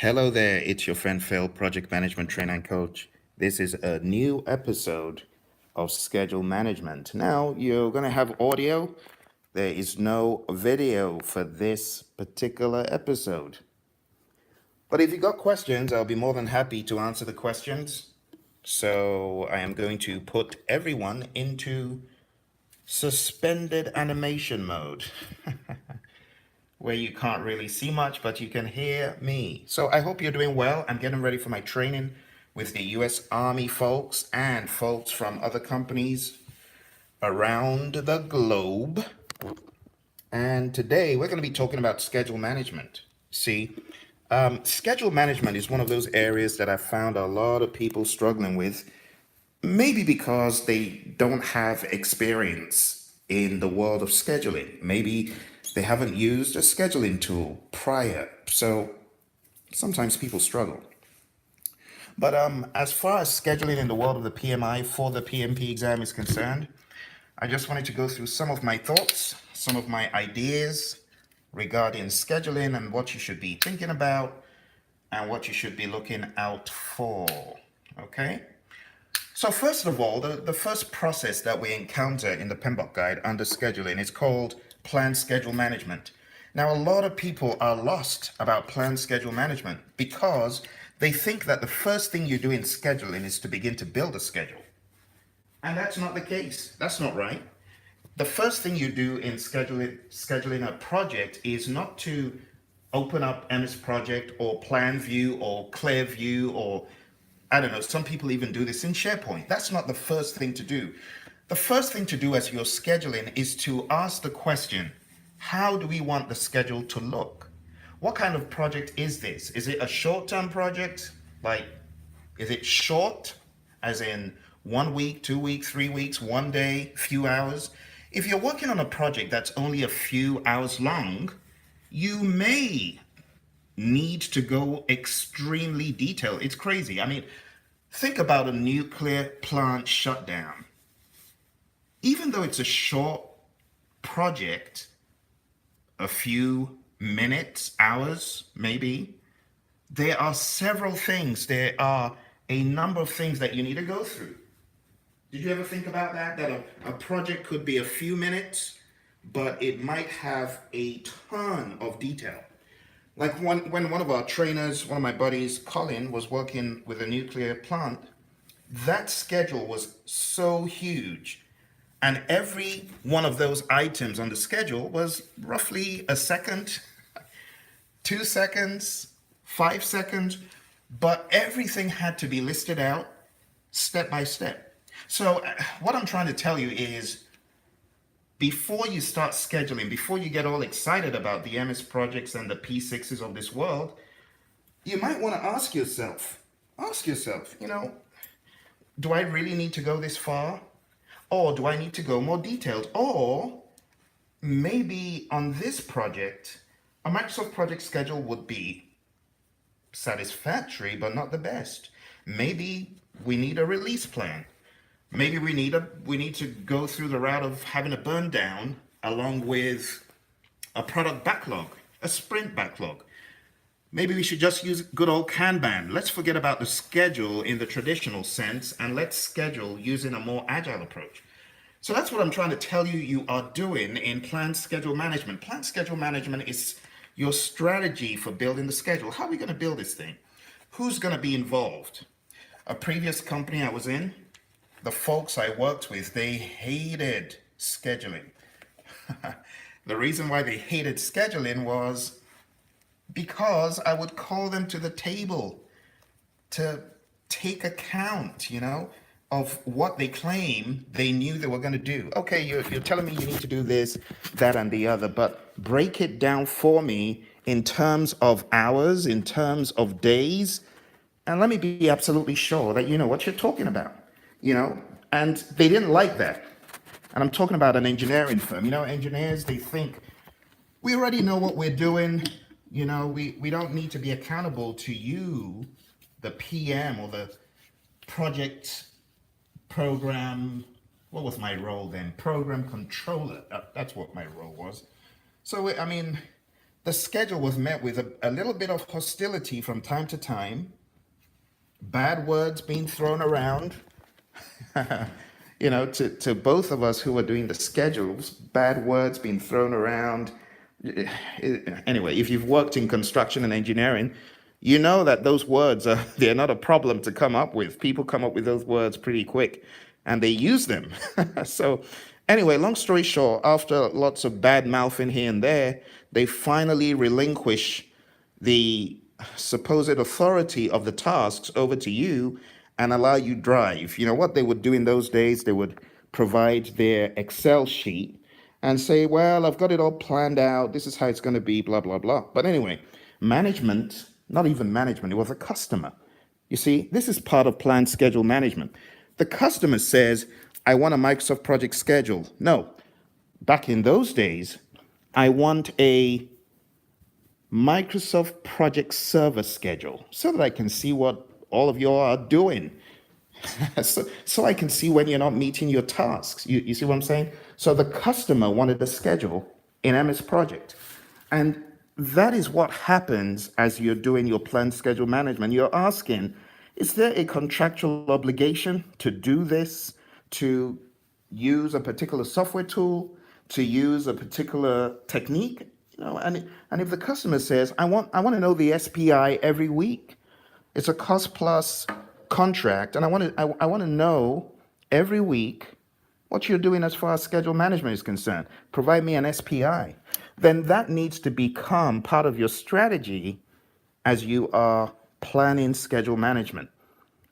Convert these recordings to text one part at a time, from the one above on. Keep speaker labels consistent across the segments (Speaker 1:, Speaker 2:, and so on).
Speaker 1: Hello there, it's your friend Phil, project management trainer and coach. This is a new episode of schedule management. Now, you're going to have audio. There is no video for this particular episode. But if you got questions, I'll be more than happy to answer the questions. So, I am going to put everyone into suspended animation mode where you can't really see much, but you can hear me. So I hope you're doing well. I'm getting ready for my training with the US Army folks and folks from other companies around the globe. And today we're going to be talking about schedule management. See, schedule management is one of those areas that I found a lot of people struggling with, maybe because they don't have experience in the world of scheduling. Maybe they haven't used a scheduling tool prior. So sometimes people struggle. But as far as scheduling in the world of the PMI for the PMP exam is concerned, I just wanted to go through some of my thoughts, some of my ideas regarding scheduling and what you should be thinking about and what you should be looking out for. Okay? So first of all, the first process that we encounter in the PMBOK guide under scheduling is called plan schedule management. Now, a lot of people are lost about plan schedule management because they think that the first thing you do in scheduling is to begin to build a schedule. And that's not the case. That's not right. The first thing you do in scheduling a project is not to open up MS Project or Plan View or Clear View or I don't know, some people even do this in SharePoint. That's not the first thing to do. The first thing to do as you're scheduling is to ask the question, how do we want the schedule to look? What kind of project is this? Is it a short-term project? Like, is it short, as in 1 week, 2 weeks, 3 weeks, 1 day, few hours? If you're working on a project that's only a few hours long, you may need to go extremely detailed. It's crazy. I mean, think about a nuclear plant shutdown. Even though it's a short project, a few minutes, hours, maybe, there are several things, there are a number of things that you need to go through. Did you ever think about that? That a project could be a few minutes, but it might have a ton of detail. Like when one of our trainers, one of my buddies, Colin, was working with a nuclear plant, that schedule was so huge. And every one of those items on the schedule was roughly a second, 2 seconds, 5 seconds, but everything had to be listed out step by step. So, what I'm trying to tell you is before you start scheduling, before you get all excited about the MS projects and the P6s of this world, you might want to ask yourself, do I really need to go this far? Or do I need to go more detailed? Or maybe on this project, a Microsoft project schedule would be satisfactory, but not the best. Maybe we need a release plan. Maybe we need to go through the route of having a burn down along with a product backlog, a sprint backlog. Maybe we should just use good old Kanban. Let's forget about the schedule in the traditional sense and let's schedule using a more agile approach. So that's what I'm trying to tell you you are doing in plan schedule management. Plan schedule management is your strategy for building the schedule. How are we going to build this thing? Who's going to be involved? A previous company I was in, the folks I worked with, they hated scheduling. The reason why they hated scheduling was because I would call them to the table to take account, of what they claim they knew they were going to do. Okay, you're telling me you need to do this, that, and the other, but break it down for me in terms of hours, in terms of days, and let me be absolutely sure that you know what you're talking about, And they didn't like that. And I'm talking about an engineering firm. Engineers, they think we already know what we're doing. We don't need to be accountable to you, the PM or the project program. What was my role then? Program controller. That's what my role was. So, I mean, The schedule was met with a little bit of hostility from time to time, bad words being thrown around, to both of us who were doing the schedules, bad words being thrown around. Anyway, if you've worked in construction and engineering, you know that those words are they're not a problem to come up with. People come up with those words pretty quick and they use them. So anyway, long story short, after lots of bad mouthing here and there, they finally relinquish the supposed authority of the tasks over to you and allow you drive. You know what they would do in those days? They would provide their Excel sheet and say, well, I've got it all planned out. This is how it's going to be, blah, blah, blah. But anyway, management, not even management, it was a customer. You see, this is part of planned schedule management. The customer says, I want a Microsoft project schedule. No, back in those days, I want a Microsoft project server schedule so that I can see what all of you are doing. So I can see when you're not meeting your tasks. You see what I'm saying? So the customer wanted a schedule in MS Project. And that is what happens as you're doing your planned schedule management. You're asking, is there a contractual obligation to do this, to use a particular software tool, to use a particular technique? And if the customer says, I want to know the SPI every week. It's a cost plus contract, and I want to know every week what you're doing as far as schedule management is concerned. Provide me an SPI. Then that needs to become part of your strategy as you are planning schedule management.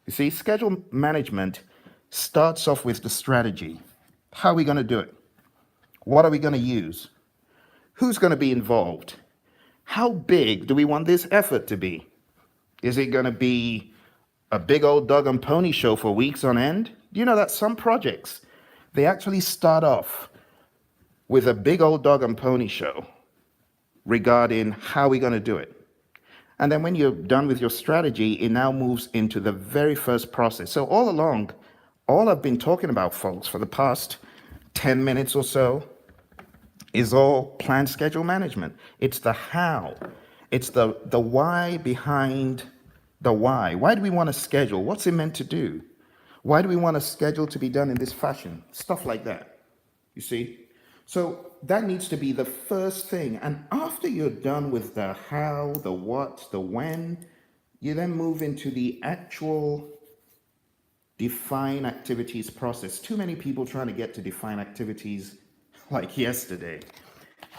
Speaker 1: You see, schedule management starts off with the strategy. How are we going to do it? What are we going to use? Who's going to be involved? How big do we want this effort to be? Is it going to be a big old dog and pony show for weeks on end? Do you know that some projects, they actually start off with a big old dog and pony show regarding how we're going to do it. And then when you're done with your strategy, it now moves into the very first process. So all along, all I've been talking about, folks, for the past 10 minutes or so, is all planned schedule management. It's the how. It's the why behind the why. Why do we want to schedule? What's it meant to do? Why do we want a schedule to be done in this fashion? Stuff like that. You see? So that needs to be the first thing. And after you're done with the how, the what, the when, you then move into the actual define activities process. Too many people trying to get to define activities like yesterday.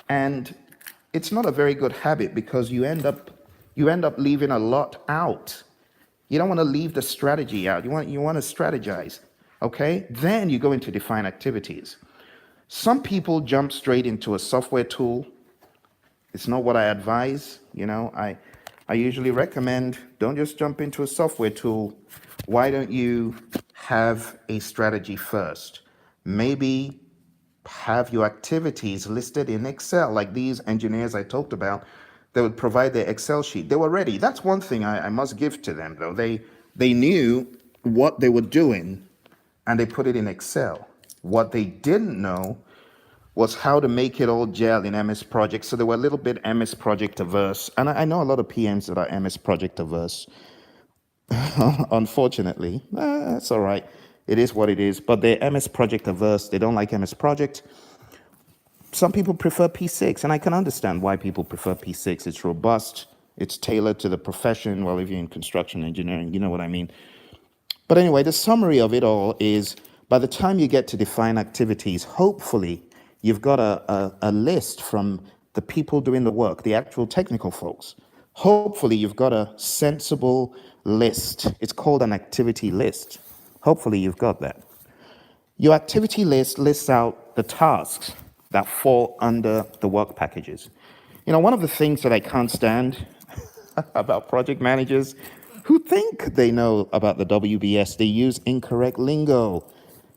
Speaker 1: And it's not a very good habit because you end up leaving a lot out. You don't want to leave the strategy out. You want to strategize. Okay? Then you go into define activities. Some people jump straight into a software tool. It's not what I advise. I usually recommend don't just jump into a software tool. Why don't you have a strategy first? Maybe have your activities listed in Excel, like these engineers I talked about. They would provide their Excel sheet. They were ready. That's one thing I must give to them, though. They knew what they were doing, and they put it in Excel. What they didn't know was how to make it all gel in MS Project. So they were a little bit MS Project averse. And I know a lot of PMs that are MS Project averse. Unfortunately, that's all right. It is what it is. But they're MS Project averse. They don't like MS Project. Some people prefer P6, and I can understand why people prefer P6. It's robust. It's tailored to the profession. Well, if you're in construction engineering, you know what I mean. But anyway, the summary of it all is by the time you get to define activities, hopefully you've got a list from the people doing the work, the actual technical folks. Hopefully you've got a sensible list. It's called an activity list. Hopefully you've got that. Your activity list lists out the tasks that fall under the work packages. One of the things that I can't stand about project managers who think they know about the WBS, they use incorrect lingo.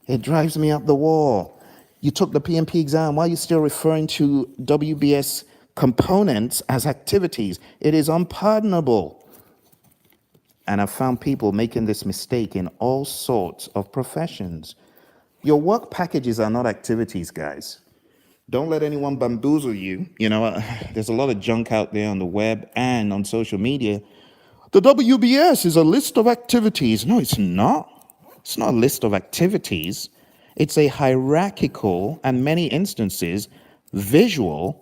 Speaker 1: It drives me up the wall. You took the PMP exam, why are you still referring to WBS components as activities? It is unpardonable. And I've found people making this mistake in all sorts of professions. Your work packages are not activities, guys. Don't let anyone bamboozle you. There's a lot of junk out there on the web and on social media. The WBS is a list of activities. No, it's not. It's not a list of activities. It's a hierarchical, and many instances, a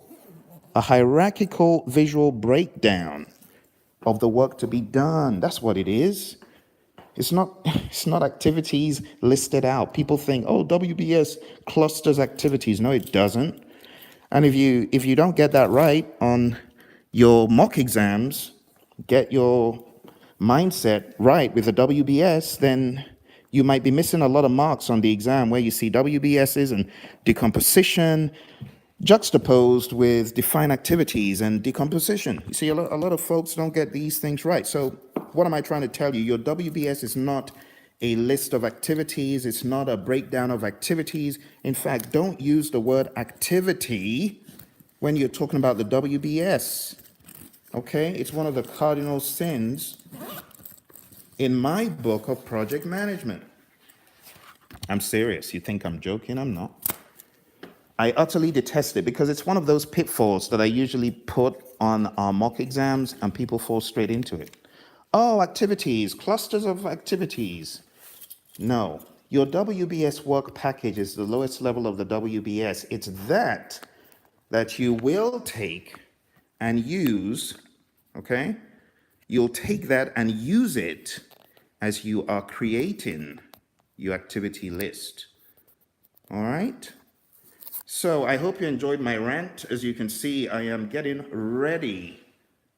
Speaker 1: hierarchical visual breakdown of the work to be done. That's what it is. It's not activities listed out. People think, oh, WBS clusters activities. No, it doesn't. And if you don't get that right on your mock exams, get your mindset right with the WBS, then you might be missing a lot of marks on the exam where you see WBSs and decomposition juxtaposed with defined activities and decomposition. You see, a lot of folks don't get these things right. So what am I trying to tell you? Your WBS is not a list of activities. It's not a breakdown of activities. In fact, don't use the word activity when you're talking about the WBS. Okay? It's one of the cardinal sins in my book of project management. I'm serious. You think I'm joking? I'm not. I utterly detest it because it's one of those pitfalls that I usually put on our mock exams and people fall straight into it. Oh, activities, clusters of activities. No, your WBS work package is the lowest level of the WBS. It's that you will take and use, okay? You'll take that and use it as you are creating your activity list. All right? So I hope you enjoyed my rant. As you can see, I am getting ready,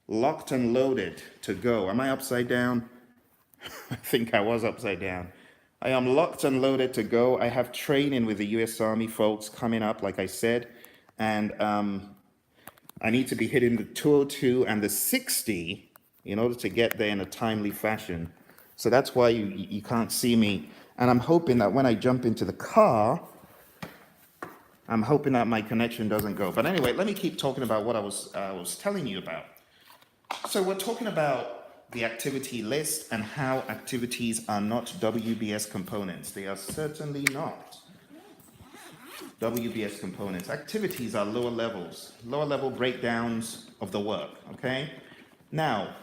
Speaker 1: locked and loaded to go. Am I upside down? I think I was upside down. I am locked and loaded to go. I have training with the U.S. Army folks coming up, like I said, and I need to be hitting the 202 and the 60 in order to get there in a timely fashion. So that's why you can't see me. And I'm hoping that when I jump into the car, I'm hoping that my connection doesn't go. But anyway, let me keep talking about what I was telling you about. So we're talking about the activity list and how activities are not WBS components. They are certainly not WBS components. Activities are lower level breakdowns of the work, okay? Now,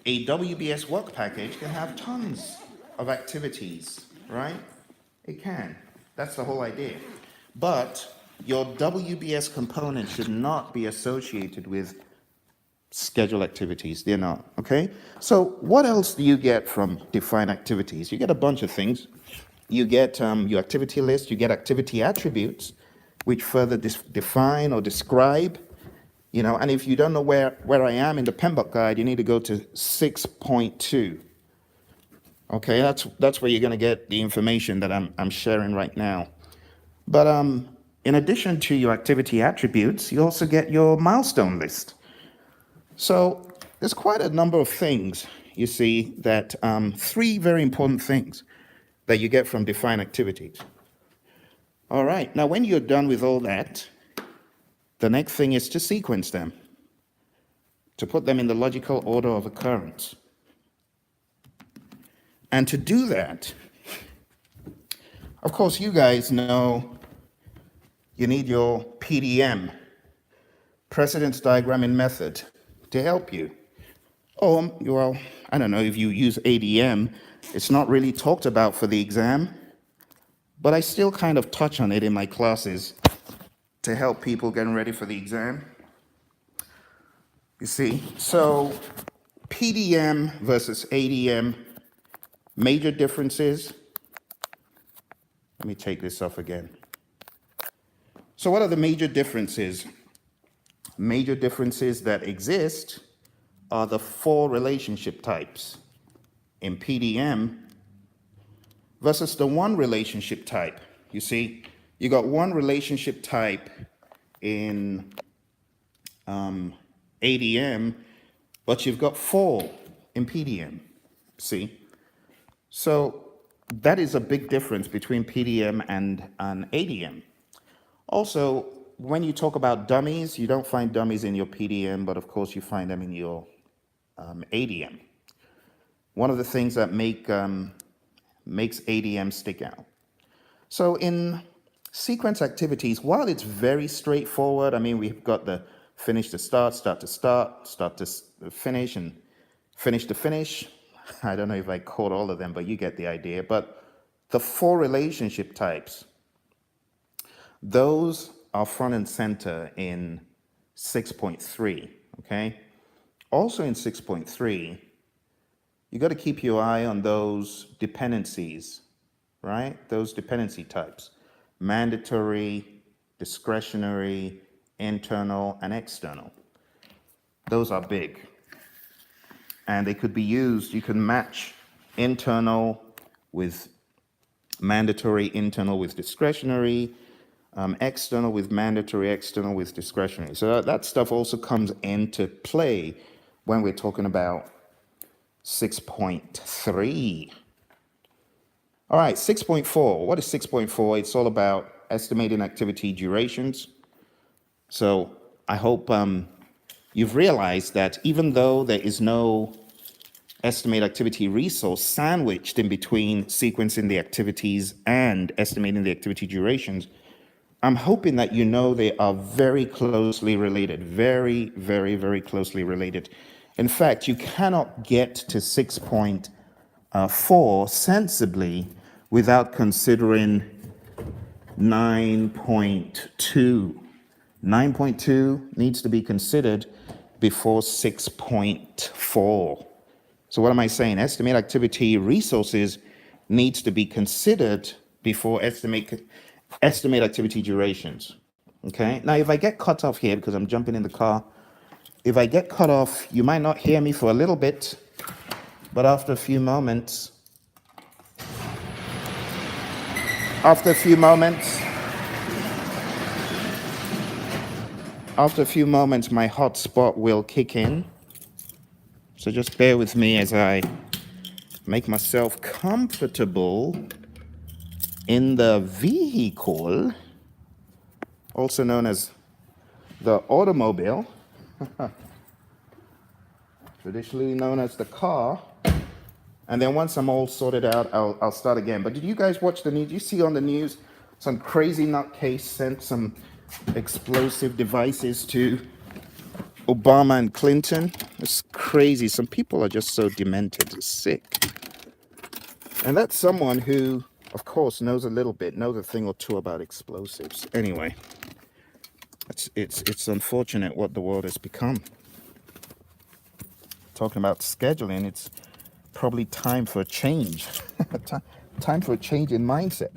Speaker 1: a WBS work package can have tons of activities, right? It can. That's the whole idea. But your WBS component should not be associated with schedule activities. They're not, okay? So what else do you get from defined activities? You get a bunch of things. You get your activity list, you get activity attributes, which further define or describe, and if you don't know where I am in the PMBOK guide, you need to go to 6.2. Okay, that's where you're going to get the information that I'm sharing right now. But in addition to your activity attributes, you also get your milestone list. So there's quite a number of things, you see, that three very important things that you get from defined activities. All right, now when you're done with all that, the next thing is to sequence them, to put them in the logical order of occurrence. And to do that, of course, you guys know you need your PDM, precedence diagramming method, to help you. Oh, well, I don't know if you use ADM. It's not really talked about for the exam, but I still kind of touch on it in my classes to help people getting ready for the exam. You see, so PDM versus ADM, major differences. Let me take this off again. So what are the major differences? Major differences that exist are the four relationship types in PDM versus the one relationship type. You see, you got one relationship type in ADM, but you've got four in PDM. See? So that is a big difference between PDM and an ADM. Also, when you talk about dummies, you don't find dummies in your PDM, but of course you find them in your ADM. One of the things that makes ADM stick out. So in Sequence activities, while it's very straightforward, I mean, we've got the finish to start, start to start, start to finish, and finish to finish. I don't know if I caught all of them, but you get the idea. But the four relationship types, those are front and center in 6.3, okay? Also in 6.3, you got to keep your eye on those dependencies, right? Those dependency types: mandatory, discretionary, internal, and external. Those are big. And they could be used, you can match internal with mandatory, internal with discretionary, external with mandatory, external with discretionary. So that stuff also comes into play when we're talking about 6.3. All right, 6.4. What is 6.4? It's all about estimating activity durations. So I hope you've realized that even though there is no estimate activity resource sandwiched in between sequencing the activities and estimating the activity durations, I'm hoping that you know they are very closely related, very, very, very closely related. In fact, you cannot get to 6.4 sensibly without considering 9.2. 9.2 needs to be considered before 6.4. So what am I saying? Estimate activity resources needs to be considered before estimate activity durations. Okay. Now, if I get cut off here because I'm jumping in the car, if I get cut off, you might not hear me for a little bit, but after a few moments, my hotspot will kick in. So just bear with me as I make myself comfortable in the vehicle, also known as the automobile, traditionally known as the car. And then once I'm all sorted out, I'll start again. But did you guys watch the news? Did you see on the news some crazy nutcase sent some explosive devices to Obama and Clinton? It's crazy. Some people are just so demented, it's sick. And that's someone who, of course, knows a thing or two about explosives. Anyway, it's unfortunate what the world has become. Talking about scheduling, it's probably time for a change. Time for a change in mindset.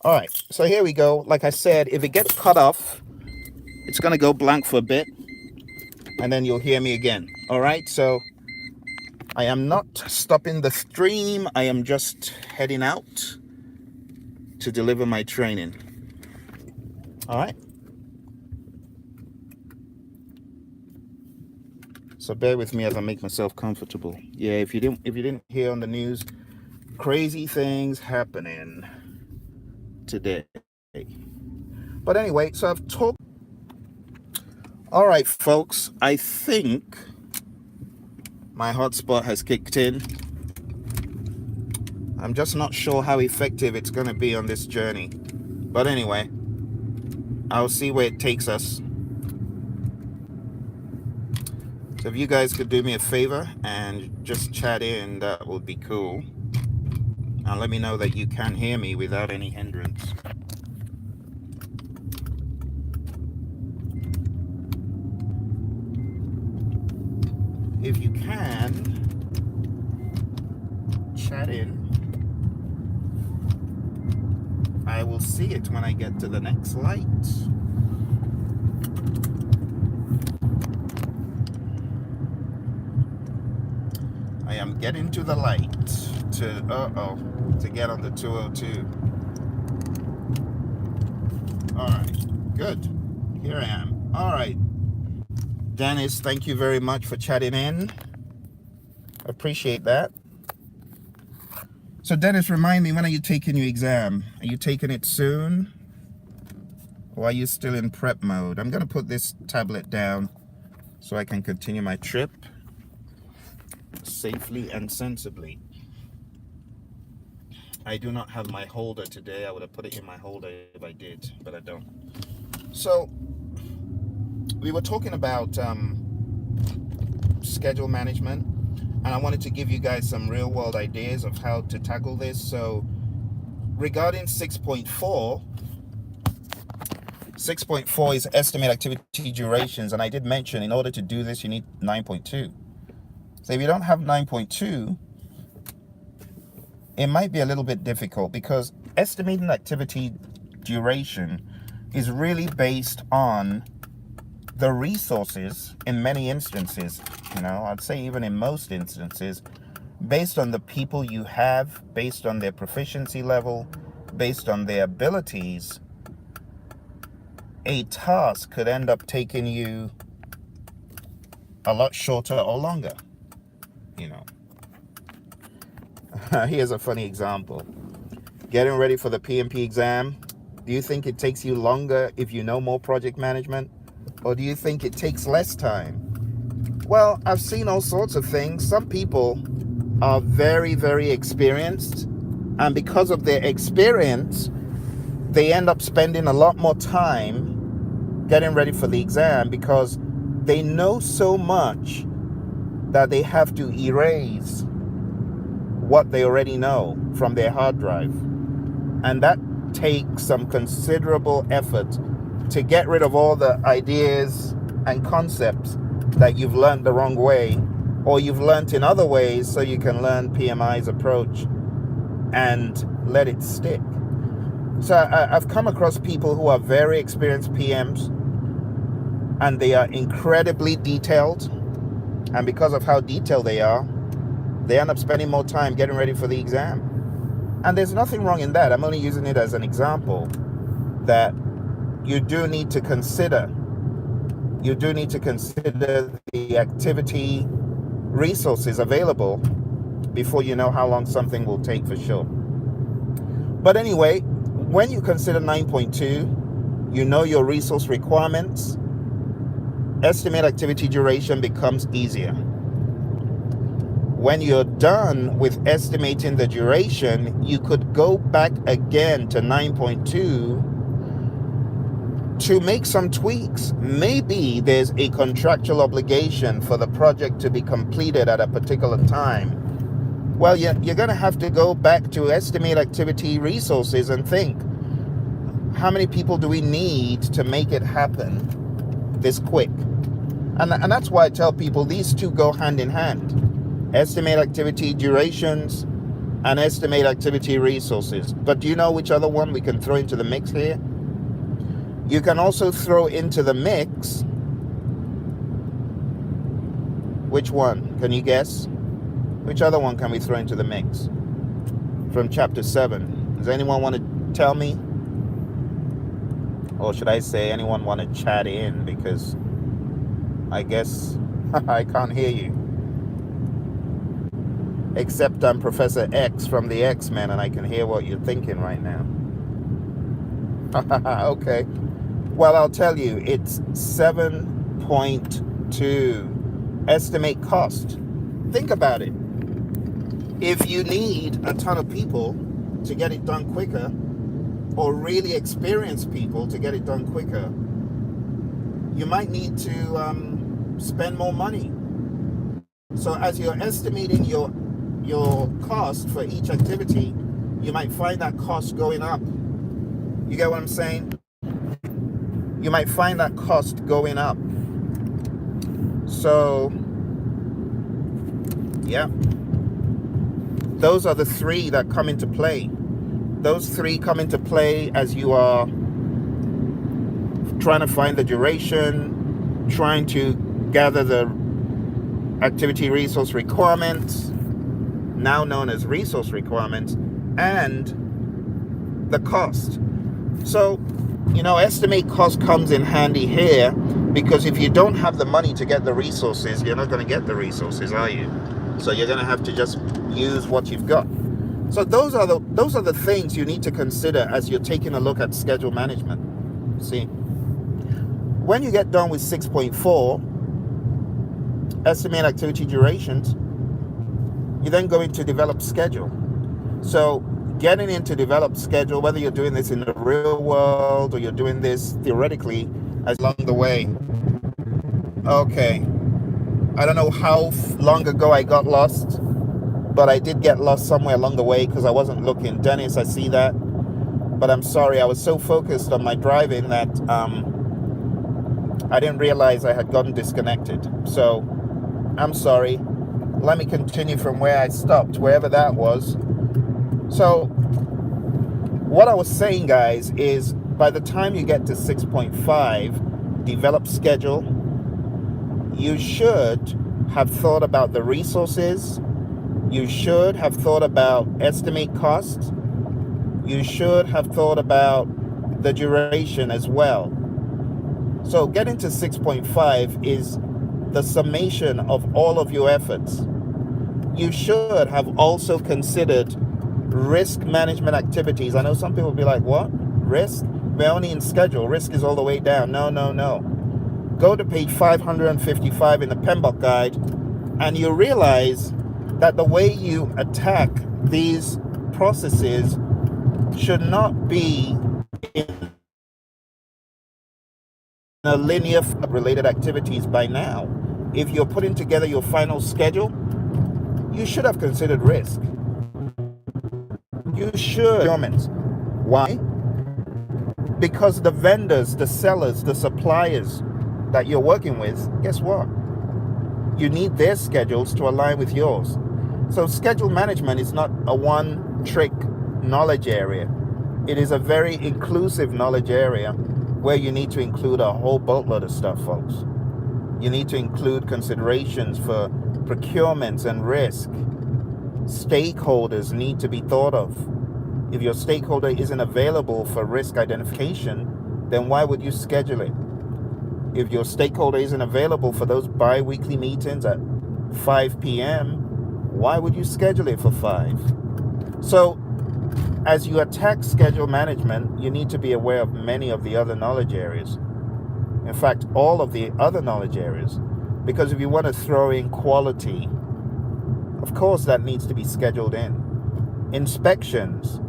Speaker 1: All right, so here we go. Like I said, if it gets cut off, it's going to go blank for a bit, and then you'll hear me again. All right, so I am not stopping the stream. I am just heading out to deliver my training. All right. So bear with me as I make myself comfortable. Yeah, if you didn't hear on the news, crazy things happening today. But anyway, so I've talked. All right, folks, I think my hotspot has kicked in. I'm just not sure how effective it's going to be on this journey. But anyway, I'll see where it takes us. So if you guys could do me a favor and just chat in, that would be cool. And let me know that you can hear me without any hindrance. If you can, chat in. I will see it when I get to the next light. I am getting to the light to get on the 202. All right, good. Here I am. All right. Dennis, thank you very much for chatting in. Appreciate that. So Dennis, remind me, when are you taking your exam? Are you taking it soon? Or are you still in prep mode? I'm going to put this tablet down so I can continue my trip safely and sensibly. I do not have my holder today. I would have put it in my holder if I did, but I don't. So we were talking about schedule management, and I wanted to give you guys some real world ideas of how to tackle this. So regarding 6.4 is estimate activity durations, and I did mention in order to do this you need 9.2. So if you don't have 9.2, it might be a little bit difficult, because estimating activity duration is really based on the resources in many instances. I'd say even in most instances, based on the people you have, based on their proficiency level, based on their abilities, a task could end up taking you a lot shorter or longer. Here's a funny example. Getting ready for the PMP exam. Do you think it takes you longer if you know more project management? Or do you think it takes less time? Well, I've seen all sorts of things. Some people are very, very experienced, and because of their experience, they end up spending a lot more time getting ready for the exam because they know so much that they have to erase what they already know from their hard drive. And that takes some considerable effort to get rid of all the ideas and concepts that you've learned the wrong way, or you've learned in other ways, so you can learn PMI's approach and let it stick. So I've come across people who are very experienced PMs, and they are incredibly detailed, and because of how detailed they are, they end up spending more time getting ready for the exam. And there's nothing wrong in that. I'm only using it as an example that you do need to consider. You do need to consider the activity resources available before you know how long something will take for sure. But anyway, when you consider 9.2, you know your resource requirements, estimate activity duration becomes easier. When you're done with estimating the duration, you could go back again to 9.2 to make some tweaks. Maybe there's a contractual obligation for the project to be completed at a particular time. Well, you're going to have to go back to estimate activity resources and think, how many people do we need to make it happen this quick? And that's why I tell people these two go hand in hand. Estimate activity durations and estimate activity resources. But do you know which other one we can throw into the mix here? You can also throw into the mix, which one? Can you guess? Which other one can we throw into the mix from chapter 7? Does anyone want to tell me? Or should I say, anyone want to chat in? Because I guess I can't hear you. Except I'm Professor X from the X-Men, and I can hear what you're thinking right now. Okay. Well, I'll tell you, it's 7.2. Estimate cost. Think about it. If you need a ton of people to get it done quicker, or really experienced people to get it done quicker, you might need to spend more money. So as you're estimating your cost for each activity, you might find that cost going up. You get what I'm saying? You might find that cost going up. So, yeah. Those are the three that come into play. Those three come into play as you are trying to find the duration, trying to gather the activity resource requirements, now known as resource requirements, and the cost. So, estimate cost comes in handy here, because if you don't have the money to get the resources, you're not going to get the resources, are you? So you're going to have to just use what you've got. So those are the things you need to consider as you're taking a look at schedule management. See, when you get done with 6.4, estimate activity durations, you then go into develop schedule. So getting into develop schedule, whether you're doing this in the real world or you're doing this theoretically, as along the way. Okay, I don't know how long ago I got lost, but I did get lost somewhere along the way because I wasn't looking. Dennis, I see that, but I'm sorry, I was so focused on my driving that I didn't realize I had gotten disconnected. So I'm sorry. Let me continue from where I stopped, wherever that was. So what I was saying, guys, is by the time you get to 6.5, develop schedule, you should have thought about the resources. You should have thought about estimate costs. You should have thought about the duration as well. So getting to 6.5 is the summation of all of your efforts. You should have also considered risk management activities. I know some people will be like, what? Risk? We're only in schedule. Risk is all the way down. No, no, no. Go to page 555 in the PMBOK guide, and you realize that the way you attack these processes should not be in a linear related activities by now. If you're putting together your final schedule, you should have considered risk. You should. Why? Because the vendors, the sellers, the suppliers that you're working with, guess what? You need their schedules to align with yours. So schedule management is not a one-trick knowledge area. It is a very inclusive knowledge area where you need to include a whole boatload of stuff, folks. You need to include considerations for procurements and risk. Stakeholders need to be thought of. If your stakeholder isn't available for risk identification, then why would you schedule it? If your stakeholder isn't available for those bi-weekly meetings at 5 p.m., why would you schedule it for 5? So as you attack schedule management, you need to be aware of many of the other knowledge areas. In fact, all of the other knowledge areas. Because if you want to throw in quality, of course that needs to be scheduled in. Inspections,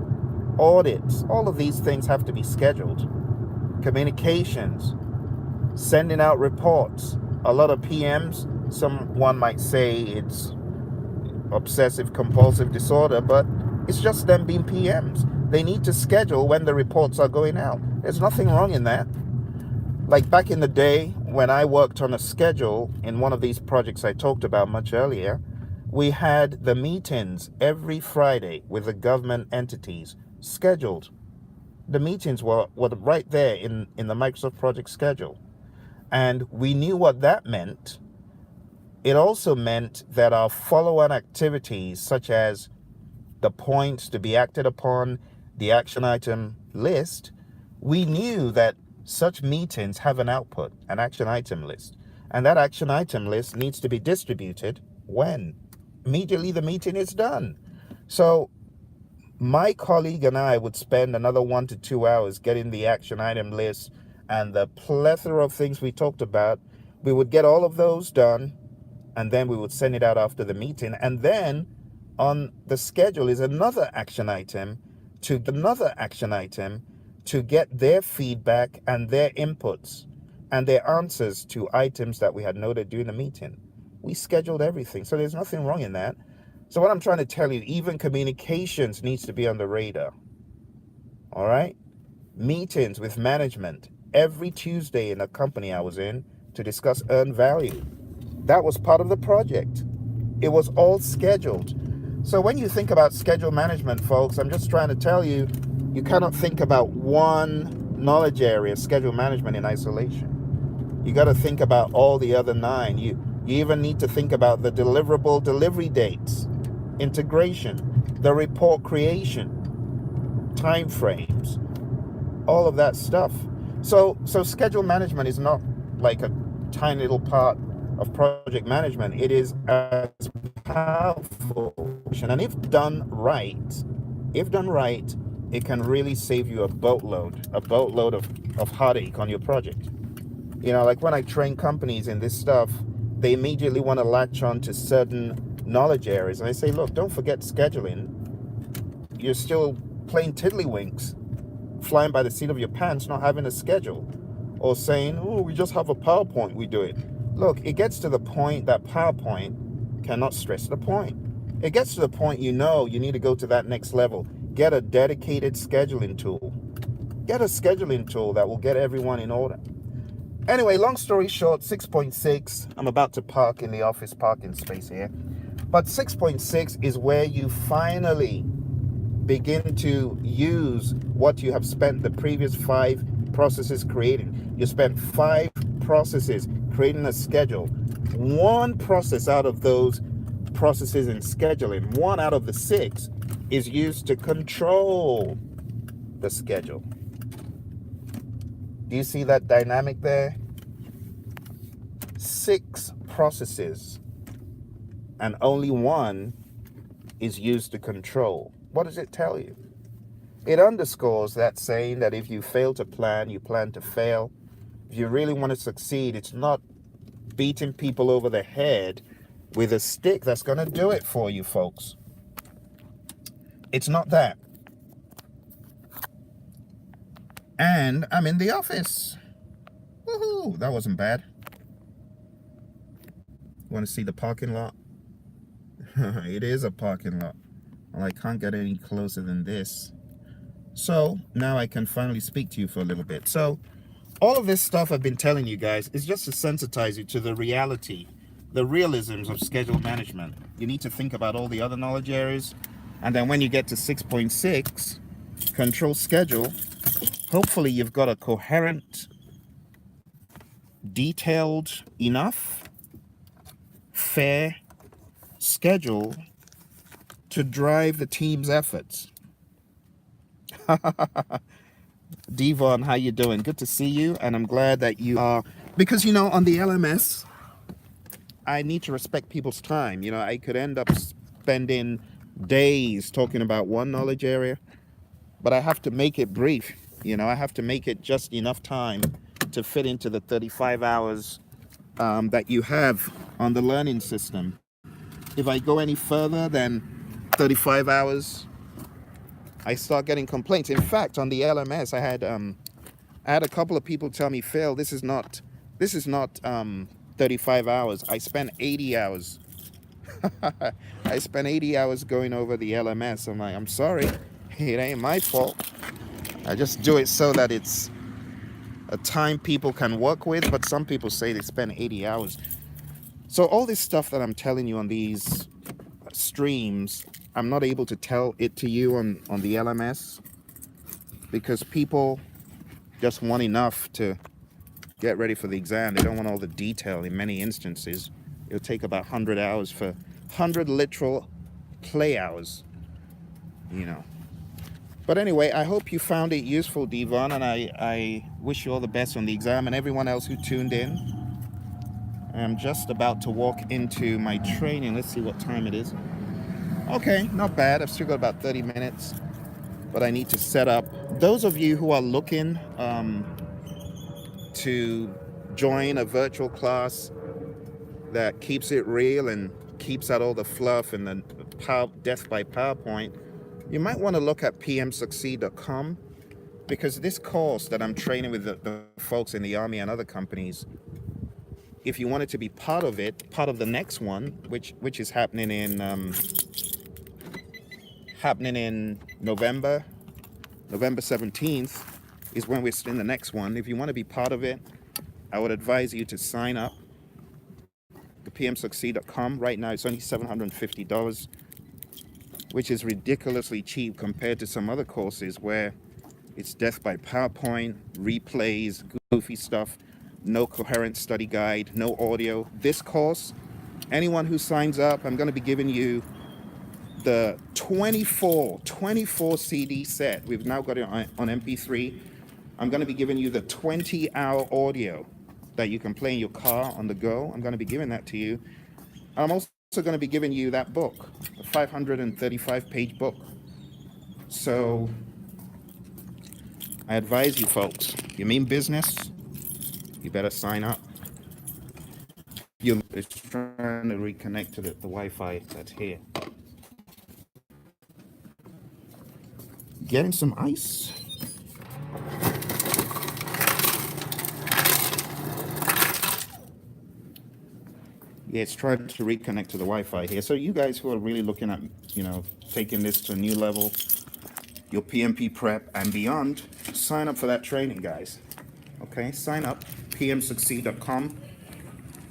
Speaker 1: audits, all of these things have to be scheduled. Communications, sending out reports. A lot of PMs, someone might say it's obsessive compulsive disorder, but it's just them being PMs. They need to schedule when the reports are going out. There's nothing wrong in that. Like back in the day when I worked on a schedule in one of these projects I talked about much earlier, we had the meetings every Friday with the government entities scheduled. The meetings were right there in the Microsoft project schedule. And we knew what that meant. It also meant that our follow-on activities, such as the points to be acted upon, the action item list, we knew that such meetings have an output, an action item list. And that action item list needs to be distributed when? Immediately the meeting is done. So my colleague and I would spend another 1 to 2 hours getting the action item list and the plethora of things we talked about. We would get all of those done, and then we would send it out after the meeting. And then on the schedule is another action item to another action item to get their feedback and their inputs and their answers to items that we had noted during the meeting. We scheduled everything, so there's nothing wrong in that. So what I'm trying to tell you, even communications needs to be on the radar. All right? Meetings with management every Tuesday in a company I was in to discuss earned value. That was part of the project. It was all scheduled. So when you think about schedule management, folks, I'm just trying to tell you, you cannot think about one knowledge area, schedule management, in isolation. You got to think about all the other 9. You even need to think about the deliverable delivery dates, integration, the report creation, time frames, all of that stuff. So schedule management is not like a tiny little part of project management. It is as powerful, and if done right, it can really save you a boatload of heartache on your project. You know, like when I train companies in this stuff, they immediately want to latch on to certain knowledge areas, and I say, look, don't forget scheduling. you're still playing tiddlywinks, flying by the seat of your pants, not having a schedule, or saying, oh, we just have a PowerPoint, we do it. Look, it gets to the point that PowerPoint cannot stress the point. It gets to the point you need to go to that next level. Get a dedicated scheduling tool. Get a scheduling tool that will get everyone in order. Anyway, long story short, 6.6, I'm about to park in the office parking space here. But 6.6 is where you finally begin to use what you have spent the previous 5 processes creating. You spent 5 processes creating a schedule. One process out of those processes in scheduling, one out of the 6, is used to control the schedule. Do you see that dynamic there? 6 processes and only one is used to control. What does it tell you? It underscores that saying that if you fail to plan, you plan to fail. If you really want to succeed, it's not beating people over the head with a stick that's going to do it for you, folks. It's not that. And I'm in the office. Woohoo! That wasn't bad. Want to see the parking lot? It is a parking lot. Well, I can't get any closer than this. So now I can finally speak to you for a little bit. So all of this stuff I've been telling you guys is just to sensitize you to the reality, the realisms of schedule management. You need to think about all the other knowledge areas. And then when you get to 6.6, control schedule, hopefully you've got a coherent, detailed enough, fair schedule to drive the team's efforts. Devon, how you doing? Good to see you, and I'm glad that you are, because on the LMS, I need to respect people's time. I could end up spending days talking about one knowledge area, but I have to make it brief. I have to make it just enough time to fit into the 35 hours that you have on the learning system. If I go any further than 35 hours, I start getting complaints. In fact, on the LMS, I had a couple of people tell me, Phil, this is not 35 hours. I spent 80 hours. I spent 80 hours going over the LMS. I'm like, I'm sorry, it ain't my fault. I just do it so that it's a time people can work with, but some people say they spend 80 hours. So all this stuff that I'm telling you on these streams, I'm not able to tell it to you on the LMS because people just want enough to get ready for the exam. They don't want all the detail. In many instances, it'll take about 100 hours for 100 literal play hours, But anyway, I hope you found it useful, Devon, and I wish you all the best on the exam and everyone else who tuned in. I'm just about to walk into my training. Let's see what time it is. Okay, not bad. I've still got about 30 minutes, but I need to set up. Those of you who are looking to join a virtual class that keeps it real and keeps out all the fluff and the death by PowerPoint, you might want to look at pmsucceed.com, because this course that I'm training with the folks in the Army and other companies, if you wanted to be part of it, part of the next one, which is happening in November 17th is when we're in the next one. If you want to be part of it, I would advise you to sign up to pmsucceed.com. Right now it's only $750, which is ridiculously cheap compared to some other courses where it's death by PowerPoint, replays, goofy stuff, no coherent study guide, no audio. This course, anyone who signs up, I'm going to be giving you the 24 CD set. We've now got it on MP3. I'm going to be giving you the 20-hour audio that you can play in your car on the go. I'm going to be giving that to you. I'm also going to be giving you that book, a 535-page book. So I advise you folks, you mean business, you better sign up. You're trying to reconnect to the Wi-Fi that's here. getting some ice. Yeah, it's trying to reconnect to the Wi-Fi here. So you guys who are really looking at, taking this to a new level, your PMP prep and beyond, sign up for that training, guys. Okay, sign up, pmsucceed.com,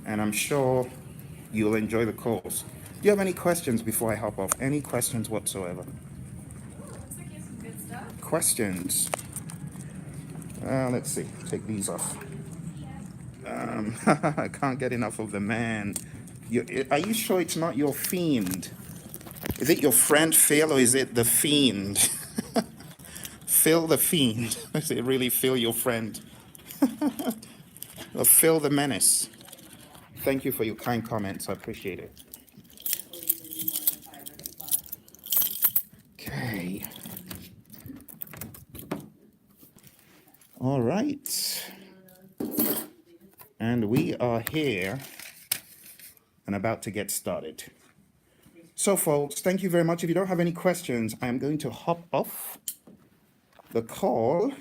Speaker 1: and I'm sure you'll enjoy the course. Do you have any questions before I hop off? Any questions whatsoever? Questions? Let's see. Take these off. I can't get enough of the man. Are you sure it's not your fiend? Is it your friend Phil or is it the fiend? Phil the fiend. Is it really Phil your friend? Or Phil the menace? Thank you for your kind comments. I appreciate it. Okay. All right. And we are here and about to get started. So, folks, thank you very much. If you don't have any questions, I am going to hop off the call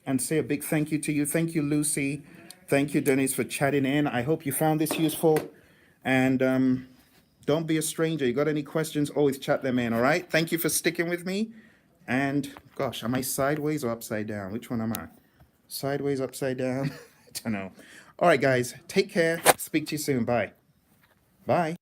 Speaker 1: and say a big thank you to you. Thank you, Lucy. Thank you, Dennis, for chatting in. I hope you found this useful. And don't be a stranger. You got any questions, always chat them in, all right? Thank you for sticking with me. And gosh, am I sideways or upside down? Which one am I? Sideways, upside down? I don't know. All right, guys, take care. Speak to you soon. Bye. Bye.